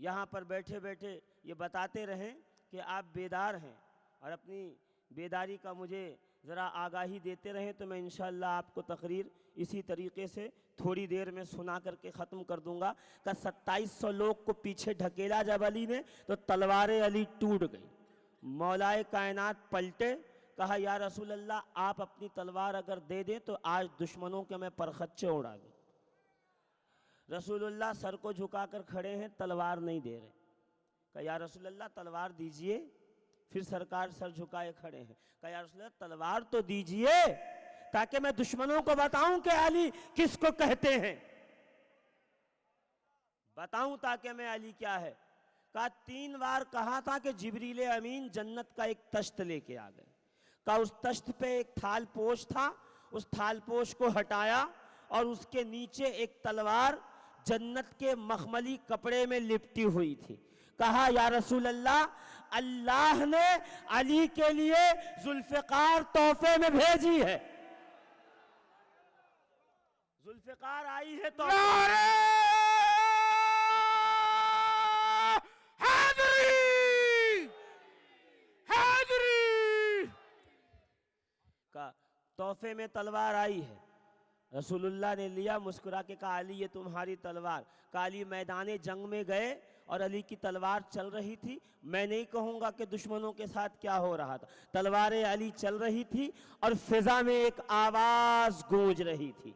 یہاں پر بیٹھے بیٹھے یہ بتاتے رہیں کہ آپ بیدار ہیں اور اپنی بیداری کا مجھے ذرا آگاہی دیتے رہیں، تو میں انشاءاللہ آپ کو تقریر اسی طریقے سے تھوڑی دیر میں سنا کر کے ختم کر دوں گا کہ 2700 لوگ کو پیچھے ڈھکیلا جب علی نے تو تلوار علی ٹوٹ گئی، مولائے کائنات پلٹے، کہا یا رسول اللہ آپ اپنی تلوار اگر دے دیں تو آج دشمنوں کے میں پرخچے اڑا دوں۔ رسول اللہ سر کو جھکا کر کھڑے ہیں، تلوار نہیں دے رہے، کہا یا رسول اللہ تلوار دیجئے، پھر سرکار سر جھکائے کھڑے ہیں، کہا یا رسول اللہ تلوار تو دیجئے تاکہ میں دشمنوں کو بتاؤں کہ علی کس کو کہتے ہیں، بتاؤں تاکہ میں علی کیا ہے۔ کہا 3 بار کہا تھا کہ جبریل امین جنت کا ایک تشت لے کے آ گئے، کہا اس تشت پہ ایک تھال پوش تھا، اس تھال پوش کو ہٹایا اور اس کے نیچے ایک تلوار جنت کے مخملی کپڑے میں لپٹی ہوئی تھی، کہا یا رسول اللہ اللہ نے علی کے لیے ذوالفقار تحفے میں بھیجی ہے، ذوالفقار آئی ہے تو تحفے میں تلوار آئی ہے۔ رسول اللہ نے لیا، مسکرا کے کہا علی یہ تمہاری تلوار، کہا علی میدان جنگ میں گئے اور علی کی تلوار چل رہی تھی، میں نہیں کہوں گا کہ دشمنوں کے ساتھ کیا ہو رہا تھا، تلوار علی چل رہی تھی اور فضا میں ایک آواز گونج رہی تھی،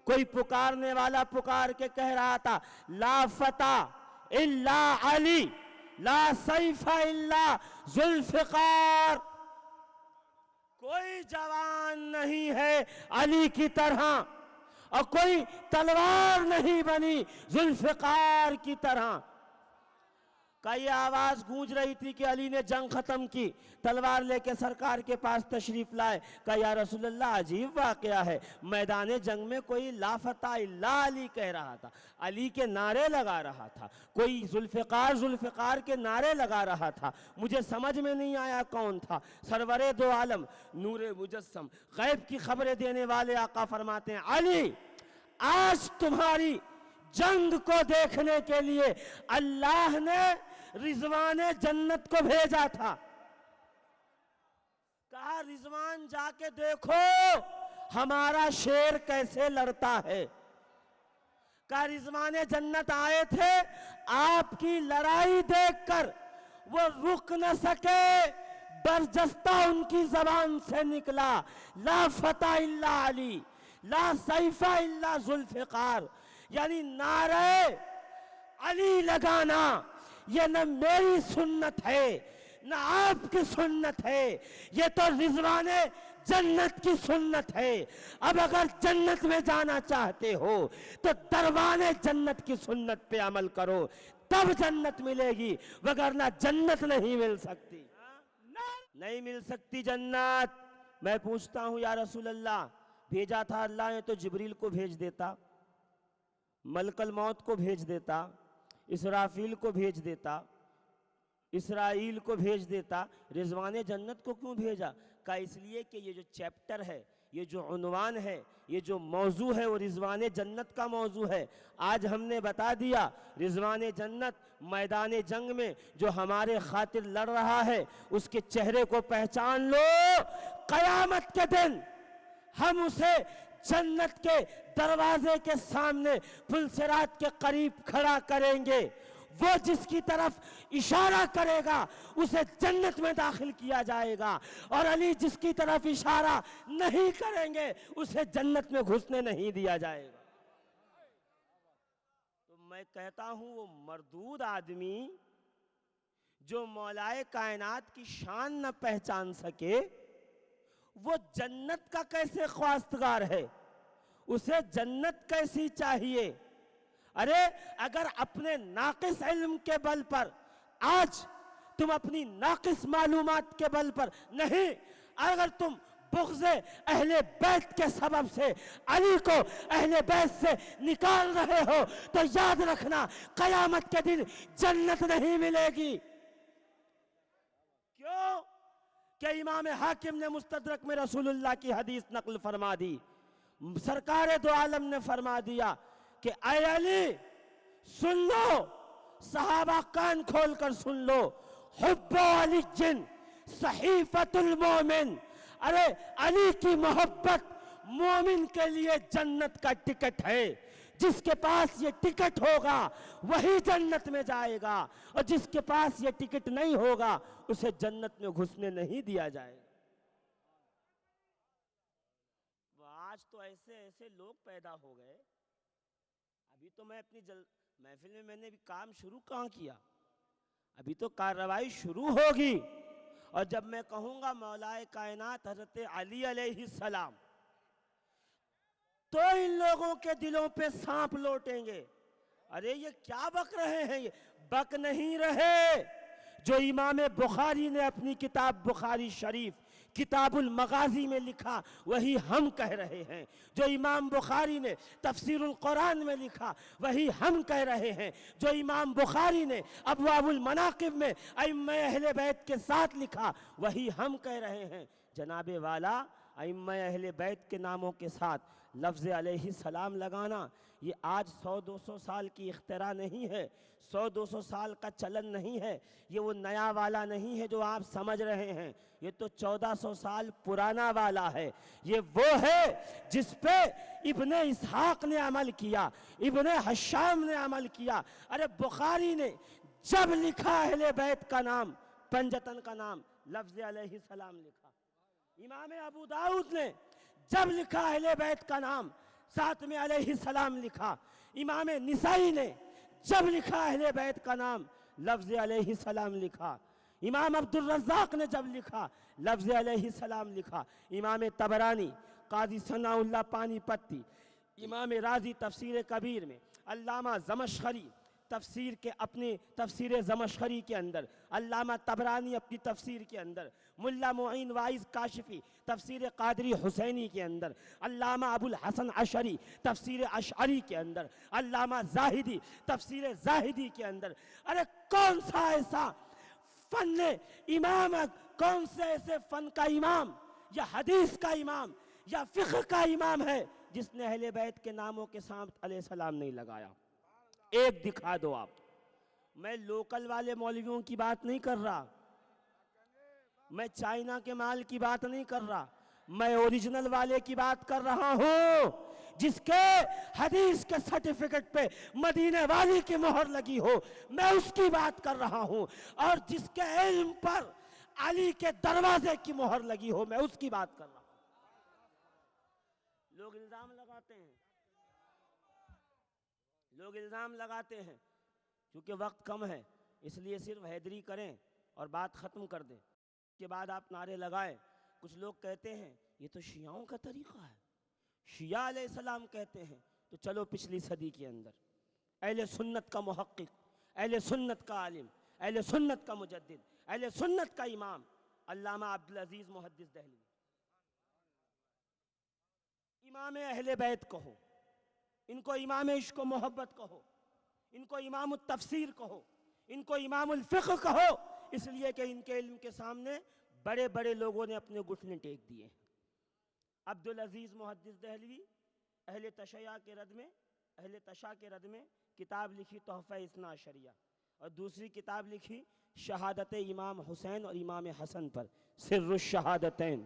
کوئی پکارنے والا پکار کے کہہ رہا تھا لا فتح الا علی لا سیف الا ذوالفقار، کوئی جوان نہیں ہے علی کی طرح اور کوئی تلوار نہیں بنی ذوالفقار کی طرح۔ کہ یہ آواز گونج رہی تھی کہ علی نے جنگ ختم کی، تلوار لے کے سرکار کے پاس تشریف لائے، کہ یا رسول اللہ عجیب واقعہ ہے، میدان جنگ میں کوئی لا فتح الا علی کہہ رہا تھا، علی کے نعرے لگا رہا تھا، کوئی ذوالفقار ذوالفقار کے نعرے لگا رہا تھا، مجھے سمجھ میں نہیں آیا کون تھا۔ سرور دو عالم نور مجسم غیب کی خبریں دینے والے آقا فرماتے ہیں علی آج تمہاری جنگ کو دیکھنے کے لیے اللہ نے رضوان جنت کو بھیجا تھا، کہا رضوان جا کے دیکھو ہمارا شیر کیسے لڑتا ہے، کہا رضوان جنت آئے تھے آپ کی لڑائی دیکھ کر وہ رک نہ سکے، برجستہ ان کی زبان سے نکلا لا فتح الا علی لا سیف الا ذوالفقار، یعنی نعرے علی لگانا یہ نہ میری سنت ہے نہ آپ کی سنت ہے، یہ تو رضوان جنت کی سنت ہے۔ اب اگر جنت میں جانا چاہتے ہو تو دربان جنت کی سنت پہ عمل کرو، تب جنت ملے گی، وگرنہ جنت نہیں مل سکتی، نہیں مل سکتی جنت۔ میں پوچھتا ہوں یا رسول اللہ بھیجا تھا اللہ نے تو جبریل کو بھیج دیتا، ملک الموت کو بھیج دیتا، اسرافیل کو بھیج دیتا، اسرائیل کو بھیج دیتا، رضوان جنت کو کیوں بھیجا؟ کہا اس لیے کہ یہ جو چیپٹر ہے، یہ جو عنوان ہے، یہ جو موضوع ہے وہ رضوان جنت کا موضوع ہے۔ آج ہم نے بتا دیا رضوان جنت میدان جنگ میں جو ہمارے خاطر لڑ رہا ہے اس کے چہرے کو پہچان لو، قیامت کے دن ہم اسے جنت کے دروازے کے سامنے پل صراط کے قریب کھڑا کریں گے، وہ جس کی طرف اشارہ کرے گا اسے جنت میں داخل کیا جائے گا، اور علی جس کی طرف اشارہ نہیں کریں گے اسے جنت میں گھسنے نہیں دیا جائے گا۔ تو میں کہتا ہوں وہ مردود آدمی جو مولائے کائنات کی شان نہ پہچان سکے وہ جنت کا کیسے خواستگار ہے، اسے جنت کیسی چاہیے؟ ارے اگر اپنے ناقص علم کے بل پر آج تم اپنی ناقص معلومات کے بل پر نہیں، اگر تم بغض اہل بیت کے سبب سے علی کو اہل بیت سے نکال رہے ہو تو یاد رکھنا قیامت کے دن جنت نہیں ملے گی۔ کیوں کہ امام حاکم نے مستدرک میں رسول اللہ کی حدیث نقل فرما دی، سرکار دو عالم نے فرما دیا کہ اے علی سن لو، صحابہ کان کھول کر سن لو، حب علی جن صحیفۃ المومن، ارے علی کی محبت مومن کے لیے جنت کا ٹکٹ ہے، جس کے پاس یہ ٹکٹ ہوگا وہی جنت میں جائے گا، اور جس کے پاس یہ ٹکٹ نہیں ہوگا اسے جنت میں گھسنے نہیں دیا جائے گا۔ آج تو ایسے ایسے لوگ پیدا ہو گئے، ابھی تو میں اپنی محفل میں نے بھی کام شروع کہاں کیا، ابھی تو کارروائی شروع ہوگی، اور جب میں کہوں گا مولائے کائنات حضرت علی علیہ السلام، تو ان لوگوں کے دلوں پہ سانپ لوٹیں گے، ارے یہ کیا بک رہے ہیں، یہ بک نہیں رہے۔ جو امام بخاری نے اپنی کتاب بخاری شریف کتاب المغازی میں لکھا وہی ہم کہہ رہے ہیں، جو امام بخاری نے تفسیر القرآن میں لکھا وہی ہم کہہ رہے ہیں، جو امام بخاری نے ابواب المناقب میں ائمہ اہل بیت کے ساتھ لکھا وہی ہم کہہ رہے ہیں۔ جناب والا، ائمہ اہل بیت کے ناموں کے ساتھ لفظ علیہ السلام لگانا یہ آج 100-200 سال کی اختراع نہیں ہے، 100-200 سال کا چلن نہیں ہے، یہ وہ نیا والا نہیں ہے جو آپ سمجھ رہے ہیں، یہ تو 1400 سال پرانا والا ہے، یہ وہ ہے جس پہ ابن اسحاق نے عمل کیا، ابن حشام نے عمل کیا۔ ارے بخاری نے جب لکھا اہل بیت کا نام، پنجتن کا نام، لفظ علیہ السلام لکھا۔ امام ابو داؤد نے جب لکھا اہل بیت کا نام، ساتھ میں علیہ السلام لکھا۔ امام نسائی نے جب لکھا اہل بیت کا نام، لفظ علیہ السلام لکھا۔ امام عبد الرزاق نے جب لکھا لفظ علیہ السلام لکھا۔ امام طبرانی، قاضی ثناء اللہ پانی پتی، امام رازی تفسیر کبیر میں، علامہ زمخشری تفسیر کے اپنی تفسیر زمخشری کے اندر، علامہ طبرانی اپنی تفسیر کے اندر، ملا معین وائز کاشفی تفسیر قادری حسینی کے اندر، علامہ ابو الحسن عشری تفسیر اشعری کے اندر، علامہ زاہدی تفسیر زاہدی کے اندر۔ ارے کون سا ایسا فن امام، کون سے ایسے فن کا امام یا حدیث کا امام یا فقہ کا امام ہے جس نے اہل بیت کے ناموں کے ساتھ علیہ السلام نہیں لگایا؟ ایک دکھا دو آپ۔ میں لوکل والے مولویوں کی بات نہیں کر رہا، میں چائنا کے مال کی بات نہیں کر رہا، میں اوریجنل والے کی بات کر رہا ہوں جس کے حدیث کے سرٹیفکیٹ پہ مدینے والی کی مہر لگی ہو، میں اس کی بات کر رہا ہوں، اور جس کے علم پر علی کے دروازے کی مہر لگی ہو، میں اس کی بات کر رہا ہوں۔ لوگ الزام لگاتے ہیں کیونکہ وقت کم ہے، اس لیے صرف حیدری کریں اور بات ختم کر دیں، اس کے بعد آپ نعرے لگائیں۔ کچھ لوگ کہتے ہیں یہ تو شیعوں کا طریقہ ہے، شیعہ علیہ السلام کہتے ہیں، تو چلو پچھلی صدی کے اندر اہل سنت کا محقق، اہل سنت کا عالم، اہل سنت کا مجدد، اہل سنت کا امام علامہ عبدالعزیز محدث دہلوی، امام اہل بیت کہو، ان کو امام عشق و محبت کہو، ان کو امام التفسیر کہو، ان کو امام الفقہ کہو، اس لیے کہ ان کے علم کے سامنے بڑے بڑے لوگوں نے اپنے گھٹنے ٹیک دیے۔ عبدالعزیز محدث دہلوی اہل تشیع کے رد میں کتاب لکھی تحفہ اثنا عشریہ، اور دوسری کتاب لکھی شہادت امام حسین اور امام حسن پر، سر الشہادتین۔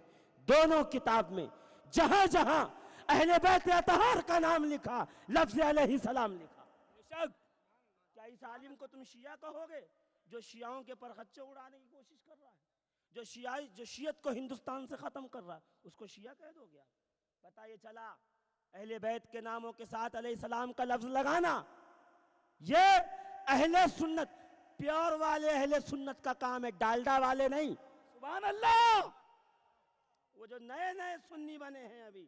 دونوں کتاب میں جہاں جہاں اہل بیت اطہار کا نام لکھا لفظ علیہ السلام لکھا۔ کیا اس عالم کو تم شیعہ کہو گے جو شیعوں کے پرخچے اڑانے کی کوشش کر رہا ہے، جو شیعت کو ہندوستان سے ختم کر رہا ہے، اس کو شیعہ کہہ دو گے آپ؟ پتہ یہ چلا اہل بیت کے ناموں کے ساتھ علیہ السلام کا لفظ لگانا یہ اہل سنت، پیور والے اہل سنت کا کام ہے، ڈالڈا والے نہیں۔ سبحان اللہ۔ وہ جو نئے نئے سنی بنے ہیں، ابھی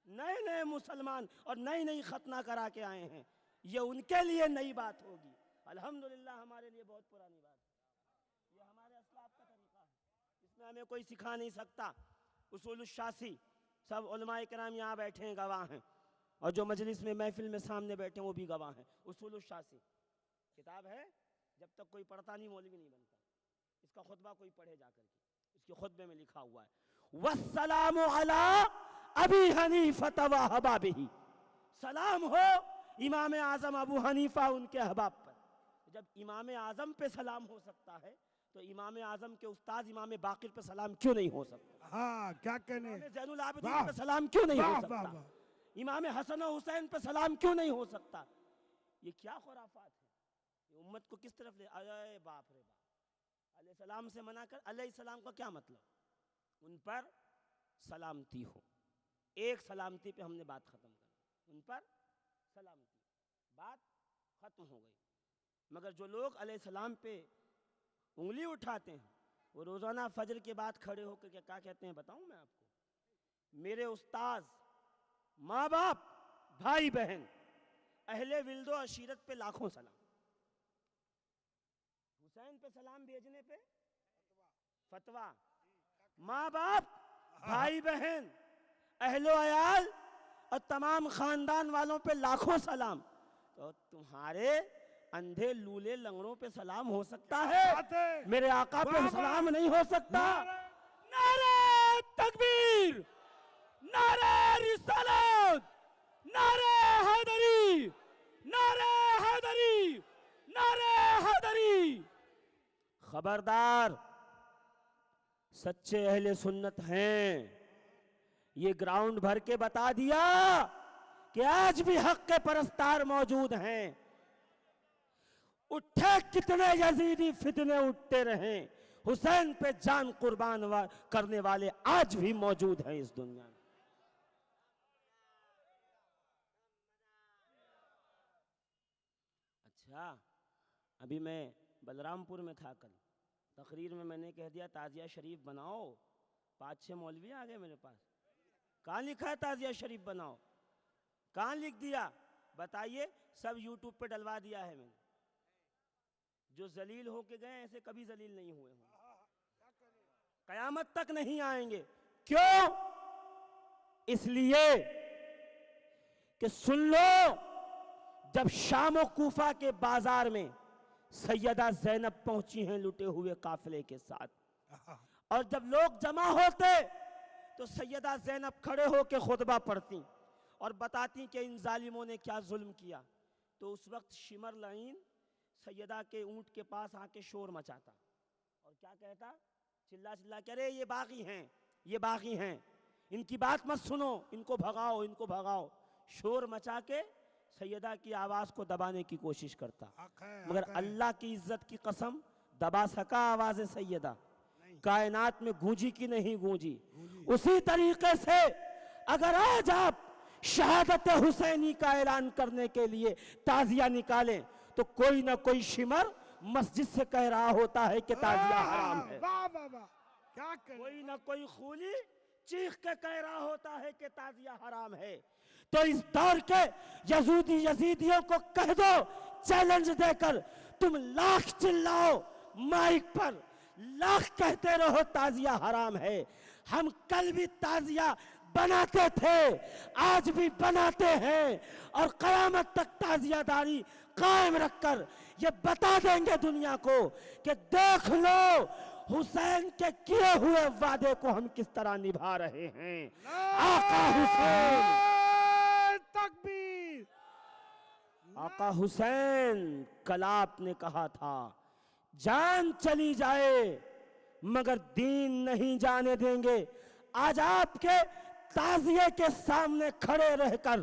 نئے مسلمان اور نئی ختنہ کرا کے آئے ہیں، یہ ان کے لیے نئی بات ہوگی، الحمدللہ ہمارے لیے بہت پرانی بات ہے۔ یہ ہمارے اسلاف کا طریقہ ہے، اس میں ہمیں کوئی سکھا نہیں سکتا۔ اصول الشاسی، سب علماء کرام یہاں بیٹھے ہیں، گواہ ہیں، اور جو مجلس میں محفل میں سامنے بیٹھے ہیں وہ بھی گواہ ہیں۔ اصول الشاسی کتاب ہے، جب تک کوئی پڑھتا نہیں مولوی نہیں بنتا، اس کا خطبہ کوئی پڑھے جا کر کے، اس کے خطبے میں لکھا ہوا ہے والسلام علی ابی حنیفہ و احبابہ، سلام ہو امام اعظم ابو حنیفہ ان کے احباب پر۔ جب امام اعظم پہ سلام ہو سکتا ہے تو امام اعظم کے استاد امام باقر پہ سلام کیوں نہیں ہو سکتا؟ ہاں کیا کہنے. امام زین العابدین پہ سلام کیوں نہیں ہو واہ سکتا؟ واہ واہ. امام حسن و حسین پہ سلام کیوں نہیں ہو سکتا؟ یہ کیا خرافات ہے؟ یہ امت کو کس طرف لے؟ اے باپ رے باپ، علیہ السلام سے منع کر. علیہ السلام کا کیا مطلب؟ ان پر سلامتی ہو. ایک سلامتی پہ ہم نے بات ختم کر دی، ان پر سلامتی، بات ختم ہو گئی. مگر جو لوگ علیہ السلام پہ انگلی اٹھاتے ہیں وہ روزانہ فجر کے بعد کھڑے ہو کر کیا کہتے ہیں بتاؤں میں آپ کو؟ میرے استاذ، ماں باپ، بھائی بہن، اہل ولد و عشیرت پہ لاکھوں سلام. حسین پہ سلام بھیجنے پہ فتویٰ. ماں باپ، بھائی بہن، اہل و عیال اور تمام خاندان والوں پہ لاکھوں سلام. تو تمہارے اندھے لولے لنگڑوں پہ سلام ہو سکتا ہے، میرے آقا پہ سلام نہیں ہو سکتا؟ نعرہ تکبیر، نعرہ رسالت، نعرہ حیدری، نعرہ حیدری، نعرہ حیدری. خبردار، سچے اہل سنت ہیں. یہ گراؤنڈ بھر کے بتا دیا کہ آج بھی حق کے پرستار موجود ہیں. اٹھے کتنے یزیدی فتنے اٹھتے رہیں، حسین پہ جان قربان کرنے والے آج بھی موجود ہیں اس دنیا میں. اچھا، ابھی میں بلرام پور میں تھا کل، تقریر میں نے کہہ دیا تعزیہ شریف بناؤ. 5-6 مولوی آ گئے میرے پاس. کہاں لکھا ہے تعزیہ شریف بناؤ؟ کہاں لکھ دیا؟ بتائیے. سب یوٹیوب پہ ڈلوا دیا ہے میں نے. جو ذلیل ہو کے گئے ایسے کبھی ذلیل نہیں ہوئے ہوں، قیامت تک نہیں آئیں گے. کیوں؟ اس لیے کہ سن لو، جب شام و کوفہ کے بازار میں سیدہ زینب پہنچی ہیں لٹے ہوئے قافلے کے ساتھ، اور جب لوگ جمع ہوتے تو سیدہ زینب کھڑے ہو کے خطبہ پڑھتی اور بتاتی کہ ان ظالموں نے کیا ظلم کیا، تو اس وقت شمر لعین سیدہ کے اونٹ کے پاس آ کے شور مچاتا اور کیا کہتا؟ چلا چلا کہ ارے یہ باغی ہیں، یہ باغی ہیں، ان کی بات مت سنو، ان کو بھگاؤ، ان کو بھگاؤ. شور مچا کے سیدہ کی آواز کو دبانے کی کوشش کرتا. مگر اللہ کی عزت کی قسم دبا سکا آواز سیدہ؟ کائنات میں گونجی کی نہیں گونجی. اسی طریقے سے اگر آج آپ شہادت حسینی کا اعلان کرنے کے لیے تعزیہ نکالیں تو کوئی نہ کوئی شمر مسجد سے کہہ رہا ہوتا ہے کہ تعزیہ حرام ہے. کوئی نہ کوئی خولی چیخ کے کہہ رہا ہوتا ہے کہ تعزیہ حرام ہے. تو اس دور کے یزیدیوں کو کہہ دو چیلنج دے کر، تم لاکھ چلاؤ مائک پر، لاکھ کہتے رہو تعزیہ حرام ہے. ہم کل بھی تعزیہ بناتے تھے، آج بھی بناتے ہیں، اور قیامت تک تعزیہ داری قائم رکھ کر یہ بتا دیں گے دنیا کو کہ دیکھ لو حسین کے کیے ہوئے وعدے کو ہم کس طرح نبھا رہے ہیں. آقا حسین، تکبیر. آقا حسین کل آپ نے کہا تھا جان چلی جائے مگر دین نہیں جانے دیں گے. آج آپ کے تعزیے کے سامنے کھڑے رہ کر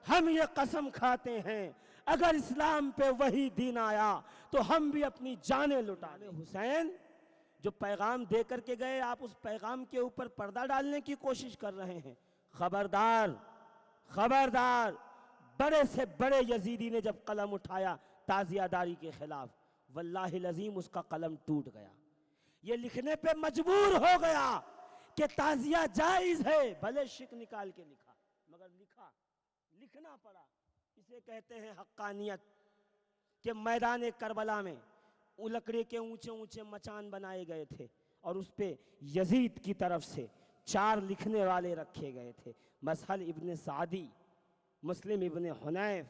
ہم یہ قسم کھاتے ہیں اگر اسلام پہ وہی دین آیا تو ہم بھی اپنی جانیں لٹا دیں. حسین جو پیغام دے کر کے گئے، آپ اس پیغام کے اوپر پردہ ڈالنے کی کوشش کر رہے ہیں. خبردار، خبردار. بڑے سے بڑے یزیدی نے جب قلم اٹھایا تعزیہ داری کے خلاف، واللہ العظیم اس کا قلم ٹوٹ گیا. یہ لکھنے پہ مجبور ہو گیا کہ تعزیہ جائز ہے، بھلے شک نکال کے لکھا مگر لکھنا پڑا. اسے کہتے ہیں حقانیت. کہ میدان کربلا میں لکڑی کے اونچے اونچے مچان بنائے گئے تھے اور اس پہ یزید کی طرف سے 4 لکھنے والے رکھے گئے تھے. مسہل ابن سعدی، مسلم ابن حنیف،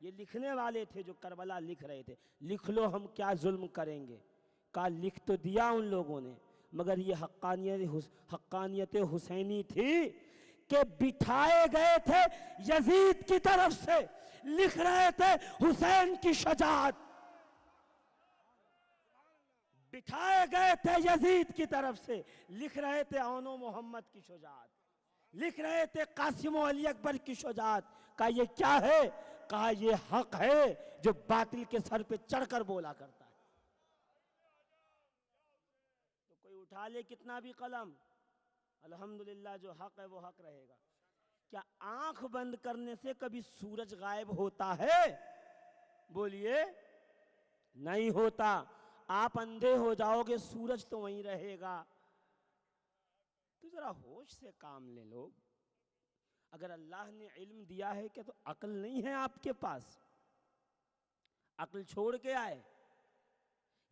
یہ لکھنے والے تھے جو کربلا لکھ رہے تھے. لکھ لو، ہم کیا ظلم کریں گے. کہا لکھ تو دیا ان لوگوں نے، مگر یہ حقانیت حسینی تھی کہ بٹھائے گئے تھے یزید کی طرف سے، لکھ رہے تھے حسین کی شجاعت. بٹھائے گئے تھے یزید کی طرف سے، لکھ رہے تھے اون و محمد کی شجاعت، لکھ رہے تھے قاسم و علی اکبر کی شجاعت. کہا یہ کیا ہے؟ کہا یہ حق ہے جو باطل کے سر پہ چڑھ کر بولا کرتا ہے. تو کوئی اٹھا لے کتنا بھی قلم، الحمدللہ جو حق ہے وہ حق رہے گا. کیا آنکھ بند کرنے سے کبھی سورج غائب ہوتا ہے؟ بولیے نہیں ہوتا. آپ اندھے ہو جاؤ گے، سورج تو وہیں رہے گا. تو ذرا ہوش سے کام لے لو. اگر اللہ نے علم دیا ہے کہ تو عقل نہیں ہے آپ کے پاس؟ عقل چھوڑ کے آئے،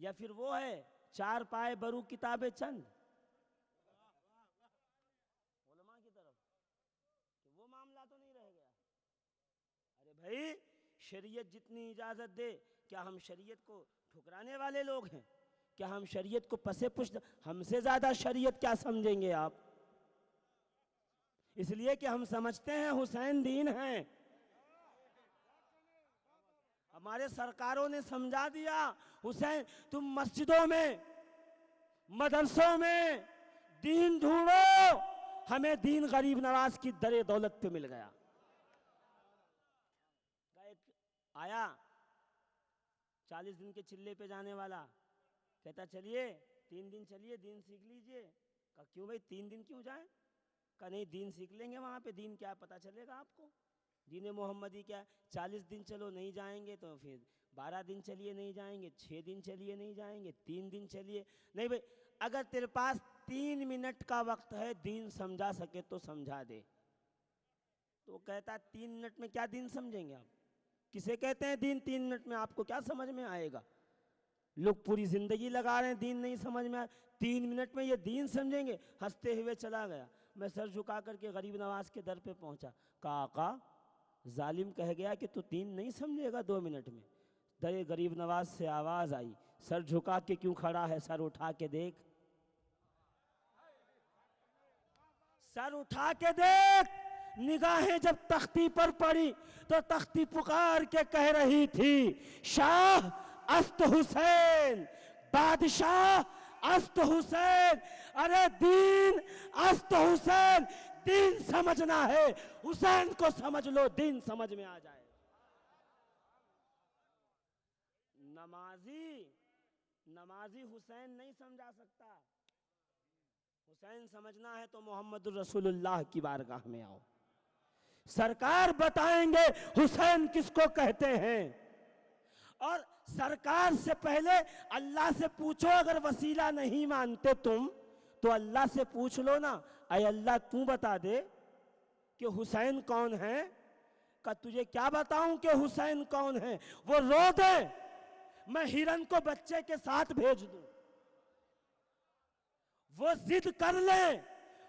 یا پھر وہ ہے چار پائے برو کتابیں چند علماء کی طرف، کہ وہ معاملہ تو نہیں رہ گیا. ارے بھائی شریعت جتنی اجازت دے، کیا ہم شریعت کو ٹھکرانے والے لوگ ہیں؟ کیا ہم شریعت کو پسے پشت، ہم سے زیادہ شریعت کیا سمجھیں گے آپ؟ اس لیے کہ ہم سمجھتے ہیں حسین دین ہیں. ہمارے سرکاروں نے سمجھا دیا، حسین تم مسجدوں میں مدرسوں میں دین ڈھونڈو، ہمیں دین غریب نواز کی در دولت پہ مل گیا. ایک آیا 40 دن کے چلے پہ جانے والا، کہتا چلیے 3 دن چلیے دین سیکھ لیجئے. کہا کیوں بھائی 3 دن کیوں جائیں؟ کہا نہیں دین سیکھ لیں گے، وہاں پہ دین کیا پتہ چلے گا آپ کو، دین محمدی کیا. 40 دن چلو نہیں جائیں گے تو پھر 12 دن چلیے نہیں جائیں گے، 6 دن چلیے نہیں جائیں گے، 3 دن چلیے نہیں. بھائی اگر تیرے پاس 3 منٹ کا وقت ہے دین سمجھا سکے تو سمجھا دے. تو کہتا 3 منٹ میں کیا دین سمجھیں گے آپ؟ کسے کہتے ہیں دین 3 منٹ میں؟ آپ کو کیا سمجھ میں آئے گا؟ لوگ پوری زندگی لگا رہے ہیں دین نہیں سمجھ میں آئے، 3 منٹ میں یہ دین سمجھیں گے؟ ہنستے ہوئے چلا گیا. میں سر جھکا کر کے غریب نواز کے در پہ پہنچا. کہا آقا ظالم کہہ گیا کہ تو 3 نہیں سمجھے گا 2 منٹ میں. در غریب نواز سے آواز آئی، سر جھکا کے کیوں کھڑا ہے، سر اٹھا کے دیکھ، سر اٹھا کے دیکھ. نگاہیں جب تختی پر پڑی تو تختی پکار کے کہہ رہی تھی شاہ است حسین، بادشاہ است حسین. ارے دین است حسین، دین سمجھنا ہے حسین کو سمجھ لو، دین سمجھ میں آ جائے. نمازی حسین نہیں سمجھا سکتا. حسین سمجھنا ہے تو محمد الرسول اللہ کی بارگاہ میں آؤ، سرکار بتائیں گے حسین کس کو کہتے ہیں. اور سرکار سے پہلے اللہ سے پوچھو، اگر وسیلہ نہیں مانتے تم تو اللہ سے پوچھ لو نا، اے اللہ تو بتا دے کہ حسین کون ہے. کہ تجھے کیا بتاؤں کہ حسین کون ہے؟ وہ رو دے، میں ہرن کو بچے کے ساتھ بھیج دوں. وہ ضد کر لے،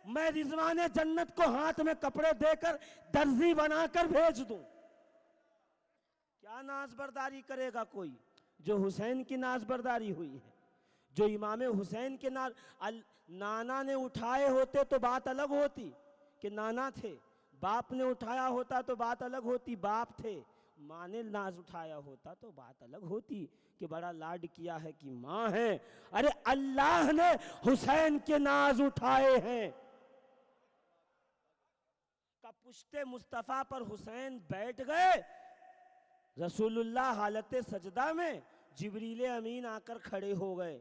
میں رضوان جنت کو ہاتھ میں کپڑے دے کر درزی بنا کر بھیج دوں. کیا ناز برداری کرے گا کوئی جو حسین کی ناز برداری ہوئی ہے، جو امام حسین کے نانا نے اٹھائے ہوتے تو بات الگ ہوتی کہ نانا تھے، باپ نے اٹھایا ہوتا تو بات الگ ہوتی باپ تھے، ماں نے ناز اٹھایا ہوتا تو بات الگ ہوتی کہ بڑا لاڈ کیا ہے کہ ماں ہے. ارے اللہ نے حسین کے ناز اٹھائے ہیں. کا پشت مصطفیٰ پر حسین بیٹھ گئے، رسول اللہ حالت سجدہ میں، جبریل امین آ کر کھڑے ہو گئے.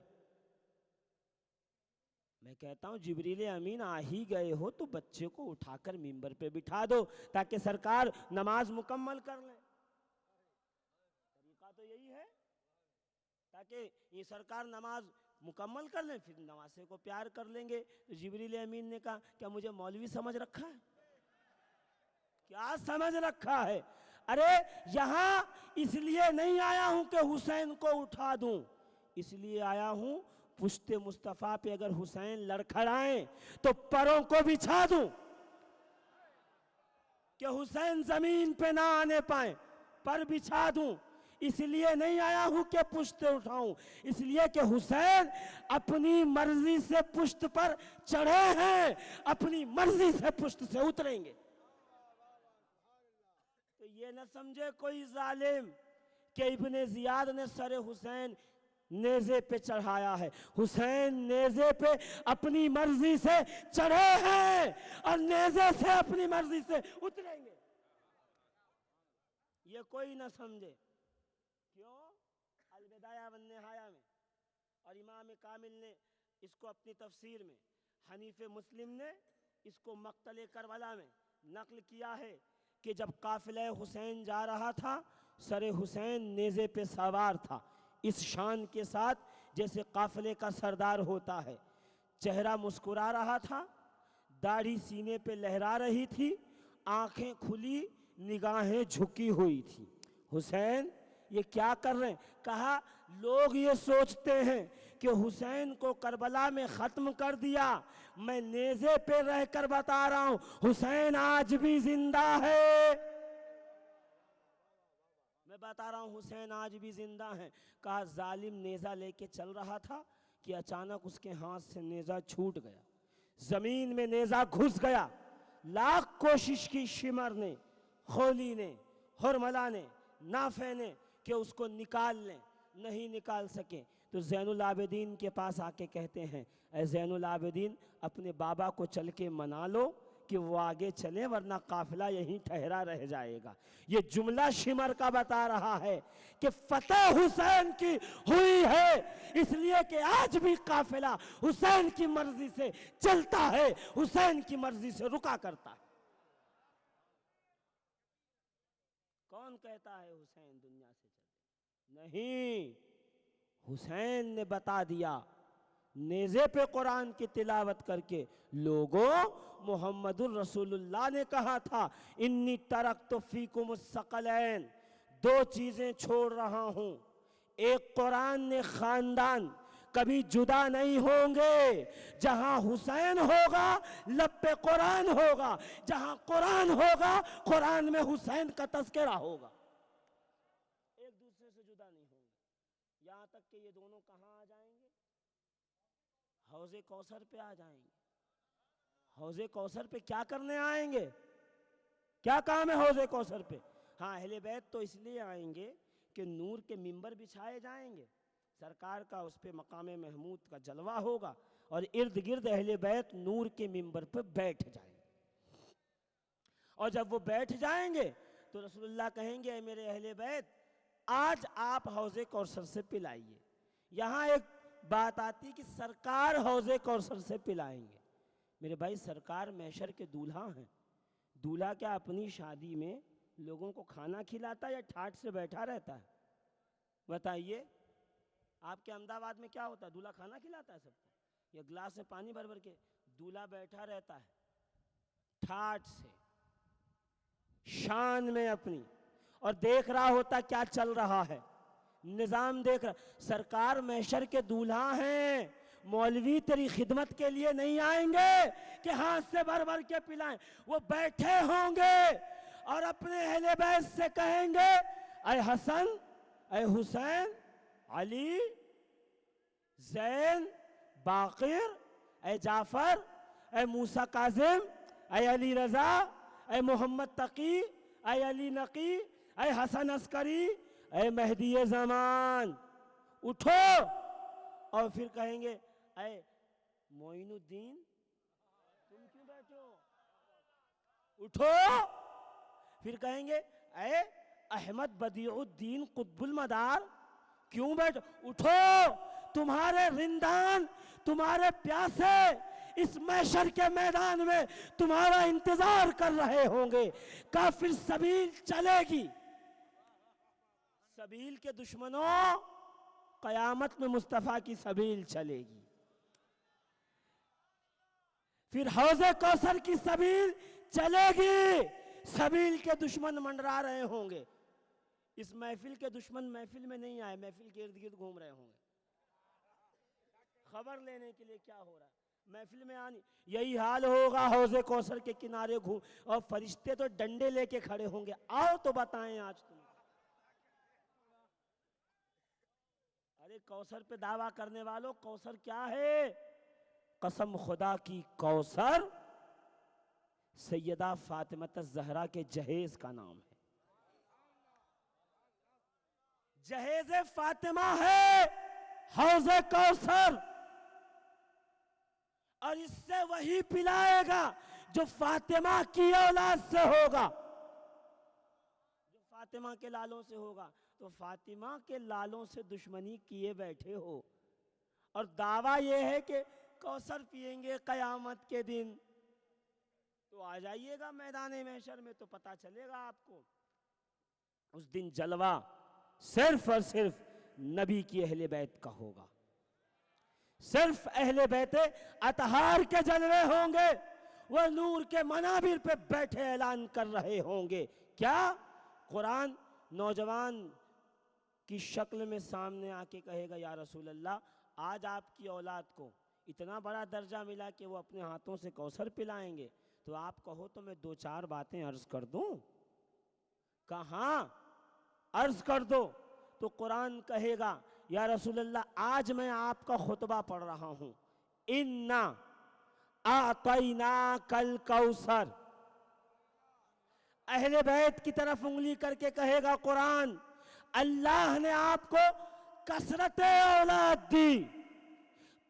میں کہتا ہوں جبریل امین آ ہی گئے ہو تو بچے کو اٹھا کر ممبر پہ بٹھا دو تاکہ سرکار نماز مکمل کر لیں. طریقہ تو یہی ہے تاکہ یہ سرکار نماز مکمل کر لیں، پھر نواسے کو پیار کر لیں گے. جبریل امین نے کہا کیا مجھے مولوی سمجھ رکھا ہے؟ کیا سمجھ رکھا ہے؟ ارے یہاں اس لیے نہیں آیا ہوں کہ حسین کو اٹھا دوں، اس لیے آیا ہوں پشت مصطفیٰ پہ اگر حسین لڑکھڑائیں تو پروں کو بچھا دوں کہ حسین زمین پہ نہ آنے پائیں، پر بچھا دوں. اس لیے نہیں آیا ہوں کہ پشت اٹھاؤں، اس لیے کہ حسین اپنی مرضی سے پشت پر چڑھے ہیں، اپنی مرضی سے پشت سے اتریں گے. تو یہ نہ سمجھے کوئی ظالم کہ ابن زیاد نے سر حسین نیزے پہ چڑھایا ہے. حسین نیزے پہ اپنی مرضی سے چڑھے ہیں اور نیزے سے اپنی مرضی سے اتریں گے. یہ کوئی نہ سمجھے. کیوں؟ البدایہ والنہایہ میں اور امام کامل نے اس کو اپنی تفسیر میں، حنیف مسلم نے اس کو مقتل کربلا میں نقل کیا ہے کہ جب قافلہ حسین جا رہا تھا، سر حسین نیزے پہ سوار تھا، اس شان کے ساتھ جیسے قافلے کا سردار ہوتا ہے. چہرہ مسکرا رہا تھا، داڑھی سینے پہ لہرا رہی تھی، آنکھیں کھلی، نگاہیں جھکی ہوئی تھی. حسین یہ کیا کر رہے ہیں؟ کہا لوگ یہ سوچتے ہیں کہ حسین کو کربلا میں ختم کر دیا. میں نیزے پہ رہ کر بتا رہا ہوں حسین آج بھی زندہ ہے. میں بتا رہا ہوں حسین آج بھی زندہ ہیں. کہا ظالم نیزہ لے کے چل رہا تھا کہ اچانک اس کے ہاتھ سے نیزہ چھوٹ گیا، زمین میں نیزہ گھس گیا. لاکھ کوشش کی شمر نے، خولی نے، حرملہ نے، نافع نے کہ اس کو نکال لیں، نہیں نکال سکے. تو زین العابدین کے پاس آ کے کہتے ہیں اے زین العابدین اپنے بابا کو چل کے منا لو کہ وہ آگے چلے ورنہ قافلہ یہیں ٹھہرا رہ جائے گا. یہ جملہ شمر کا بتا رہا ہے کہ فتح حسین کی ہوئی ہے، اس لیے کہ آج بھی قافلہ حسین کی مرضی سے چلتا ہے، حسین کی مرضی سے رکا کرتا ہے. کون کہتا ہے حسین دنیا سے چلے؟ نہیں، حسین نے بتا دیا نیزے پہ قرآن کی تلاوت کر کے. لوگوں، محمد الرسول اللہ نے کہا تھا انی ترکت فیکم الثقلین، دو چیزیں چھوڑ رہا ہوں. ایک قرآن نے خاندان کبھی جدا نہیں ہوں گے. جہاں حسین ہوگا لب پہ قرآن ہوگا، جہاں قرآن ہوگا قرآن میں حسین کا تذکرہ ہوگا. ایک دوسرے سے جدا نہیں ہوں گے، یہاں تک کہ یہ دونوں کہاں آ جائیں گے؟ حوض کوثر پہ آ جائیں گے. حوض کوثر پہ کیا کرنے آئیں گے؟ کیا کام ہے حوض کوثر پہ؟ ہاں اہل بیت تو اس لیے آئیں گے کہ نور کے ممبر بچھائے جائیں گے، سرکار کا اس پہ مقام محمود کا جلوہ ہوگا اور ارد گرد اہل بیت نور کے ممبر پہ بیٹھ جائیں گے. اور جب وہ بیٹھ جائیں گے تو رسول اللہ کہیں گے اے میرے اہل بیت آج آپ حوض کوثر سے پلائیے. یہاں ایک بات آتی کہ سرکار حوض کوثر سے پلائیں گے. میرے بھائی سرکار محشر کے دولہا ہیں. دولہا کیا اپنی شادی میں لوگوں کو کھانا کھلاتا ہے یا ٹھاٹ سے بیٹھا رہتا ہے؟ بتائیے. آپ کے احمد آباد میں کیا ہوتا ہے؟ دولہا کھانا کھلاتا ہے سب کو یا گلاس میں پانی بھر بھر کے؟ دولہا بیٹھا رہتا ہے ٹھاٹ سے، شان میں اپنی، اور دیکھ رہا ہوتا کیا چل رہا ہے، نظام دیکھ رہا. سرکار محشر کے دولہا ہیں. مولوی تیری خدمت کے لیے نہیں آئیں گے کہ ہاتھ سے بھر بھر کے پلائیں. وہ بیٹھے ہوں گے اور اپنے اہل بیت سے کہیں گے اے حسن، اے حسین، علی، زین، باقر، اے جعفر، اے موسیٰ کاظم، اے علی رضا، اے محمد تقی، اے علی نقی، اے حسن عسکری، اے مہدی زمان، اٹھو. اور پھر کہیں گے اے معین الدین تم کیوں بیٹھے ہو؟ اٹھو. پھر کہیں گے اے احمد بدیع الدین قطب المدار کیوں بیٹھے؟ اٹھو. تمہارے رندان، تمہارے پیاسے اس محشر کے میدان میں تمہارا انتظار کر رہے ہوں گے. کافر سبیل چلے گی. سبیل کے دشمنوں، قیامت میں مصطفیٰ کی سبیل چلے گی. پھر حوض کوثر کی سبیل چلے گی. سبیل کے دشمن منڈرا رہے ہوں گے. اس محفل کے دشمن محفل میں نہیں آئے، محفل کے ارد گرد گھوم رہے ہوں گے خبر لینے کے لیے کیا ہو رہا ہے. محفل میں آنی یہی حال ہوگا. حوض کوثر کے کنارے گھوم اور فرشتے تو ڈنڈے لے کے کھڑے ہوں گے. آؤ تو بتائیں آج تم. ارے کوثر پہ دعویٰ کرنے والوں، کوثر کیا ہے؟ قسم خدا کی کوثر سیدہ فاطمہ الزہرا کے جہیز کا نام ہے. جہیز فاطمہ ہے. حوض کوثر، اور اس سے وہی پلائے گا جو فاطمہ کی اولاد سے ہوگا، جو فاطمہ کے لالوں سے ہوگا۔ تو فاطمہ کے لالوں سے دشمنی کیے بیٹھے ہو، اور دعویٰ یہ ہے کہ کوثر پیئیں گے قیامت کے دن، تو آ جائیے گا میدان محشر میں تو پتا چلے گا آپ کو۔ اس دن جلوہ صرف اور صرف نبی کی اہل بیت کا ہوگا، صرف اہل بیت اطہار کے جلوے ہوں گے۔ وہ نور کے منابر پہ بیٹھے اعلان کر رہے ہوں گے، کیا؟ قرآن نوجوان کی شکل میں سامنے آ کے کہے گا، یا رسول اللہ آج آپ کی اولاد کو اتنا بڑا درجہ ملا کہ وہ اپنے ہاتھوں سے کوثر پلائیں گے، تو آپ کہو تو میں دو چار باتیں عرض کر دوں؟ کہاں عرض کر دو؟ تو قرآن کہے گا، یا رسول اللہ آج میں آپ کا خطبہ پڑھ رہا ہوں، اِنَّا أَعْطَيْنَاكَ الْكَوْثَرَ۔ اہل بیت کی طرف انگلی کر کے کہے گا قرآن، اللہ نے آپ کو کثرت اولاد دی،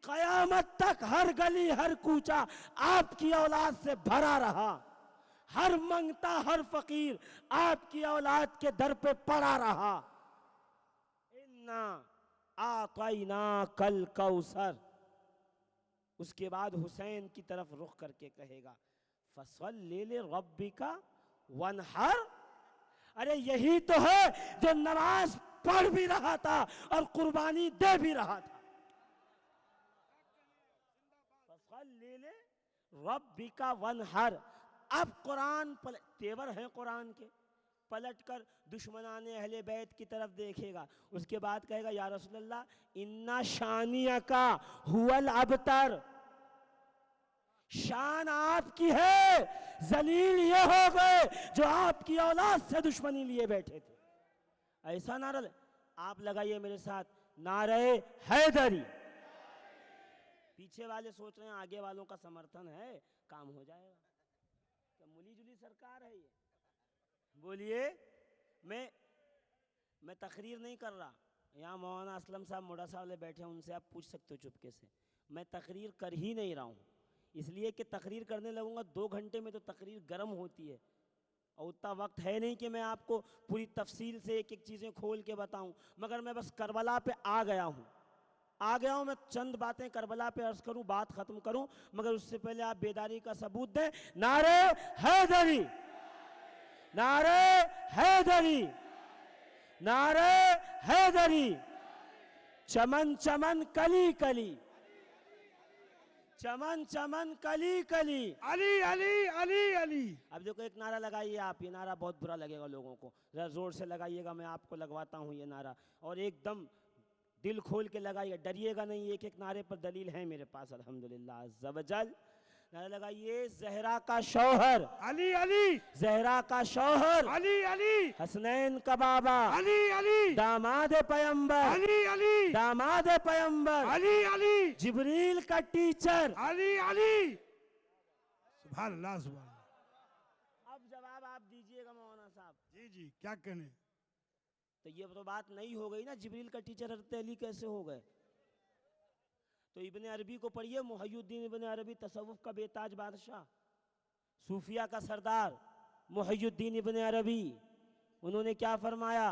قیامت تک ہر گلی ہر کوچہ آپ کی اولاد سے بھرا رہا، ہر منگتا ہر فقیر آپ کی اولاد کے در پہ پڑا رہا۔ اِنَّا أَعْطَيْنَاكَ الْكَوْثَرَ۔ اس کے بعد حسین کی طرف رخ کر کے کہے گا، فَصَلِّ لِرَبِّكَ وَانْحَرْ۔ ارے یہی تو ہے جو نماز پڑھ بھی رہا تھا اور قربانی دے بھی رہا تھا۔ فَصَلِّ لِرَبِّكَ وَانْحَرْ۔ اب قرآن تیور ہیں قرآن کے، پلٹ کر دشمنان اہل بیت کی طرف دیکھے گا، اس کے بعد کہے گا، یا رسول اللہ اِنَّ شَانِئَكَ هُوَ الْأَبْتَرُ۔ شان آپ کی ہے، ذلیل یہ ہو گئے جو آپ کی اولاد سے دشمنی لیے بیٹھے تھے۔ ایسا نعرہ آپ لگائیے میرے ساتھ، نعرہ حیدری۔ پیچھے والے سوچ رہے ہیں آگے والوں کا سمرتھن ہے، کام ہو جائے گا، کہ ملی جلی سرکار ہے یہ۔ بولیے، میں تقریر نہیں کر رہا، یہاں مولانا اسلم صاحب موڑا صاحب بیٹھے ہیں، ان سے آپ پوچھ سکتے ہو چپکے سے، میں تقریر کر ہی نہیں رہا ہوں، اس لیے کہ تقریر کرنے لگوں گا 2 گھنٹے میں تو تقریر گرم ہوتی ہے، اور اتنا وقت ہے نہیں کہ میں آپ کو پوری تفصیل سے ایک ایک چیزیں کھول کے بتاؤں، مگر میں بس کربلا پہ آ گیا ہوں، میں چند باتیں کربلا پہ عرض کروں، بات ختم کروں، مگر اس سے پہلے آپ بیداری کا ثبوت دیں۔ نعرہ حیدری، نعرہ حیدری، نعرہ حیدری، چمن چمن کلی کلی، چمن چمن کلی کلی، علی علی علی علی۔ اب دیکھو ایک نعرہ لگائیے آپ، یہ نعرہ بہت برا لگے گا لوگوں کو، ذرا زور سے لگائیے گا، میں آپ کو لگواتا ہوں یہ نعرہ، اور ایک دم دل کھول کے لگائیے، ڈریے گا نہیں، ایک ایک نعرے پر دلیل ہے میرے پاس الحمدللہ عز و جل۔ نعرہ لگائیے، زہرا کا شوہر، علی علی زہرا کا شوہر، علی علی حسنین کا بابا، علی علی داماد پیمبر، علی علی داماد پیمبر، علی علی جبریل کا ٹیچر۔ علی علی۔ سبحان اللہ سبحان اللہ۔ اب جواب آپ دیجئے گا مولانا صاحب، جی جی، کیا کہنے؟ تو یہ تو بات نہیں ہو گئی نا، جبریل کا ٹیچر حضرت علی کیسے ہو گئے؟ تو ابن عربی کو پڑھیے، محی الدین ابن عربی، تصوف کا بے تاج بادشاہ، صوفیہ کا سردار محی الدین ابن عربی، انہوں نے کیا فرمایا؟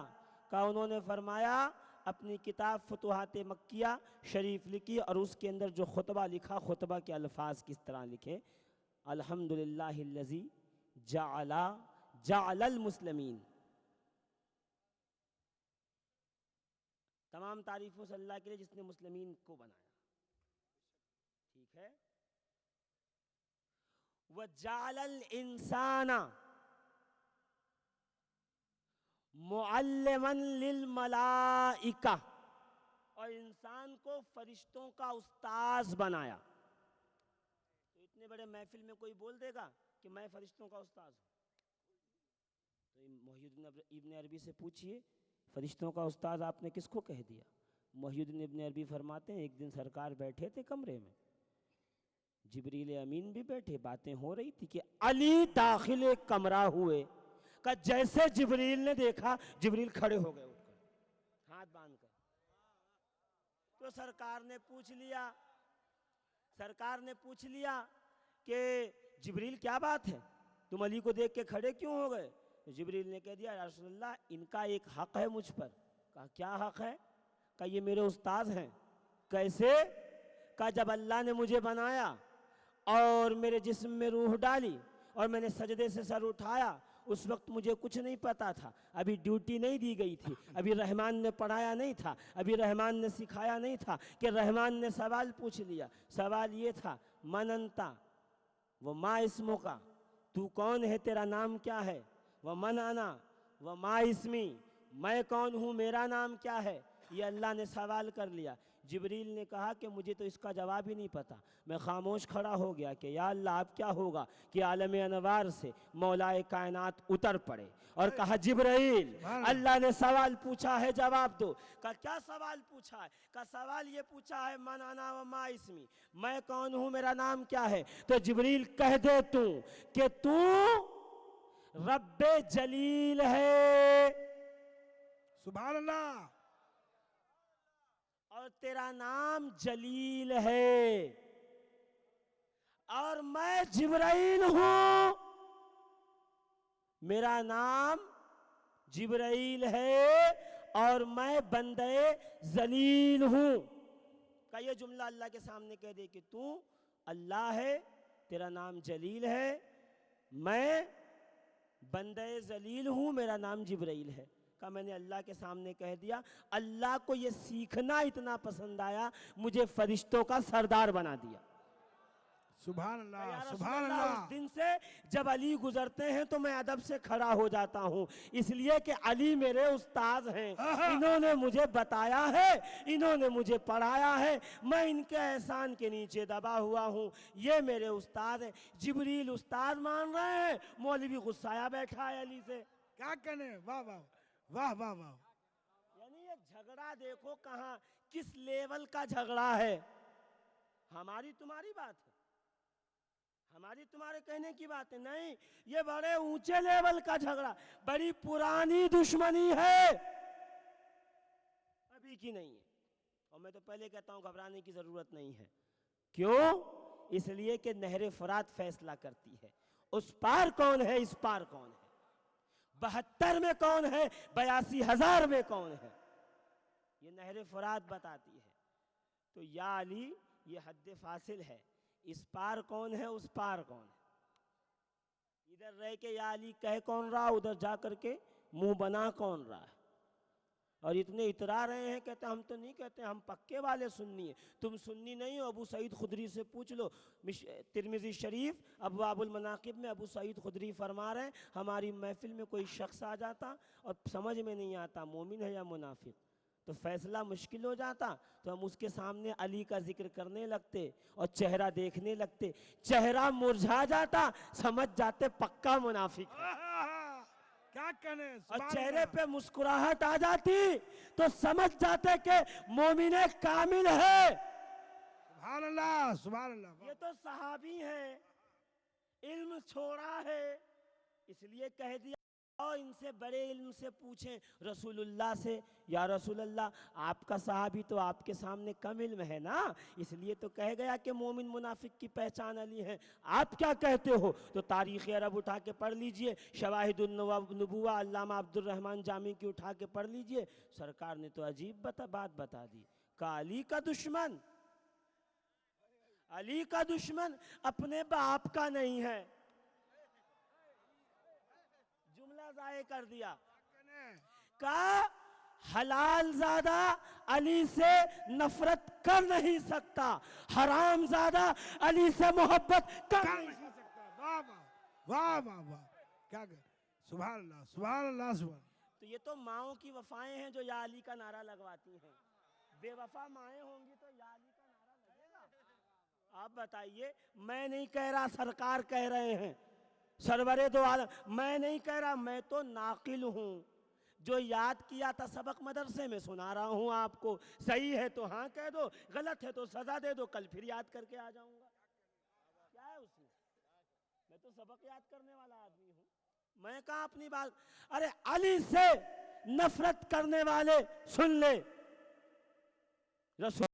انہوں نے فرمایا اپنی کتاب فتوحات مکیہ شریف لکھی، اور اس کے اندر جو خطبہ لکھا، خطبہ کے الفاظ کس طرح لکھے، الحمدللہ الذی جعل المسلمین، تمام تعریفوں سے اللہ کے لیے جس نے مسلمین کو بنایا، ٹھیک ہے، وَجَعَلَ الْإِنسَانَ مُعَلِّمًا لِلْمَلَائِكَةِ، اور انسان کو فرشتوں کا استاذ بنایا۔ تو اتنے بڑے محفل میں کوئی بول دے گا کہ میں فرشتوں کا استاذ ہوں؟ تو محی الدین ابن عربی سے پوچھئے، فرشتوں کا استاذ آپ نے کس کو کہہ دیا؟ محی الدین ابن عربی فرماتے ہیں، ایک دن سرکار بیٹھے تھے کمرے میں، جبریل امین بھی بیٹھے، باتیں ہو رہی تھی کہ علی داخل کمرہ ہوئے، کہ جیسے جبریل نے دیکھا، جبریل کھڑے ہو گئے اٹھ کر، ہاتھ باندھ کر۔ تو تو سرکار نے پوچھ لیا کہ جبریل کیا بات ہے، تم علی کو دیکھ کے کھڑے کیوں ہو گئے؟ تو جبریل نے کہہ دیا یا رسول اللہ ان کا ایک حق ہے مجھ پر۔ کہا کیا حق ہے؟ کہا یہ میرے استاذ ہیں۔ کیسے؟ کہا جب اللہ نے مجھے بنایا اور میرے جسم میں روح ڈالی اور میں نے سجدے سے سر اٹھایا، اس وقت مجھے کچھ نہیں پتا تھا، ابھی ڈیوٹی نہیں دی گئی تھی، ابھی رحمان نے پڑھایا نہیں تھا، ابھی رحمان نے سکھایا نہیں تھا کہ رحمان نے سوال پوچھ لیا۔ سوال یہ تھا من انتا وہ ما اسمو کا، تو کون ہے، تیرا نام کیا ہے؟ وہ من انا وہ ما اسمی، میں کون ہوں، میرا نام کیا ہے؟ یہ اللہ نے سوال کر لیا۔ جبریل نے کہا کہ مجھے تو اس کا جواب ہی نہیں پتا۔ میں خاموش کھڑا ہو گیا کہ یا اللہ اب کیا ہوگا کہ عالم انوار سے مولا کائنات اتر پڑے اور کہا جبرائیل اللہ نے سوال پوچھا ہے جواب دو۔ کہا کیا سوال پوچھا ہے؟ کہا سوال یہ پوچھا ہے من انا و ما اسمی، میں کون ہوں، میرا نام کیا ہے؟ تو جبریل کہہ دے تو کہ تو رب جلیل ہے، سبحان اللہ، اور تیرا نام جلیل ہے، اور میں جبرائیل ہوں، میرا نام جبرائیل ہے، اور میں بندے ذلیل ہوں۔ کہ یہ جملہ اللہ کے سامنے کہہ دے کہ تو اللہ ہے، تیرا نام جلیل ہے، میں بندے ذلیل ہوں، میرا نام جبرائیل ہے۔ کہ میں نے اللہ کے سامنے کہہ دیا۔ اللہ کو یہ سیکھنا اتنا پسند آیا، مجھے فرشتوں کا سردار بنا دیا۔ سبحان یا اللہ، رسول سبحان اللہ، اللہ۔ اس دن سے جب علی گزرتے ہیں تو میں ادب سے کھڑا ہو جاتا ہوں، اس لیے کہ علی میرے استاذ ہیں، انہوں نے مجھے بتایا ہے، انہوں نے مجھے پڑھایا ہے، میں ان کے احسان کے نیچے دبا ہوا ہوں، یہ میرے استاذ ہیں۔ جبریل استاذ مان رہے ہیں، مولوی غصایا بیٹھا ہے علی سے۔ کیا کہنے، واہ واہ واہ واہ واہ۔ یعنی یہ جھگڑا دیکھو کہاں کس لیول کا جھگڑا ہے۔ ہماری تمہاری بات ہے، ہماری تمہارے کہنے کی بات ہے نہیں، یہ بڑے اونچے لیول کا جھگڑا، بڑی پرانی دشمنی ہے، ابھی کی نہیں ہے۔ اور میں تو پہلے کہتا ہوں گھبرانے کی ضرورت نہیں ہے۔ کیوں؟ اس لیے کہ نہر فرات فیصلہ کرتی ہے، اس پار کون ہے، اس پار کون ہے، 72 میں کون ہے، 82,000 میں کون ہے، یہ نہر فرات بتاتی ہے۔ تو یا علی یہ حد فاصل ہے، اس پار کون ہے، اس پار کون ہے۔ ادھر رہ کے یا علی کہہ کون رہا، ادھر جا کر کے منہ بنا کون رہا ہے۔ اور اتنے اترا رہے ہیں، کہتے ہم تو نہیں کہتے، ہم پکے والے سنی ہیں، تم سنی نہیں ہو، ابو سعید خدری سے پوچھ لو۔ ترمذی شریف ابواب المناقب میں ابو سعید خدری فرما رہے ہیں ہماری محفل میں کوئی شخص آ جاتا اور سمجھ میں نہیں آتا مومن ہے یا منافق، تو فیصلہ مشکل ہو جاتا، تو ہم اس کے سامنے علی کا ذکر کرنے لگتے اور چہرہ دیکھنے لگتے، چہرہ مرجھا جاتا، سمجھ جاتے پکا منافق ہے، کیا کہنے، اور سبحان چہرے اللہ۔ پہ مسکراہٹ آ جاتی تو سمجھ جاتے کہ مومن کامل ہے۔ سبحان اللہ، سبحان اللہ۔ یہ تو صحابی ہیں، علم چھوڑا ہے، اس لیے کہہ دیا اور ان سے بڑے علم سے پوچھیں رسول اللہ سے، یا رسول اللہ آپ کا صحابی تو آپ کے سامنے کم علم ہے نا، اس لیے تو کہہ گیا کہ مومن منافق کی پہچان علی ہے، آپ کیا کہتے ہو؟ تو تاریخ عرب اٹھا کے پڑھ لیجئے، شواہد النبوہ علامہ عبد الرحمن جامی کی اٹھا کے پڑھ لیجئے، سرکار نے تو عجیب بات بتا دی کہ علی کا دشمن، علی کا دشمن اپنے باپ کا نہیں ہے، جملہ ضائع کر دیا، کہا حلال زادہ علی سے نفرت کر نہیں سکتا، حرام زادہ علی سے محبت کر نہیں سکتا۔ واہ واہ واہ واہ، کیا کہ سبحان اللہ، سبحان اللہ، سبحان اللہ۔ تو یہ تو ماؤں کی وفائیں ہیں جو یا علی کا نعرہ لگواتی ہیں، بے وفا مائیں ہوں گی تو یا علی کا نعرہ لگے گا؟ آپ بتائیے، میں نہیں کہہ رہا، سرکار کہہ رہے ہیں، سرور دو عالم، میں نہیں کہہ رہا، میں تو ناقل ہوں، جو یاد کیا تھا سبق مدرسے میں سنا رہا ہوں آپ کو، صحیح ہے تو ہاں کہہ دو، غلط ہے تو سزا دے دو، کل پھر یاد کر کے آ جاؤں گا، کیا ہے اس میں؟ میں تو سبق یاد کرنے والا آدمی ہوں، میں کہاں اپنی بات، ارے علی سے نفرت کرنے والے سن لے، رسول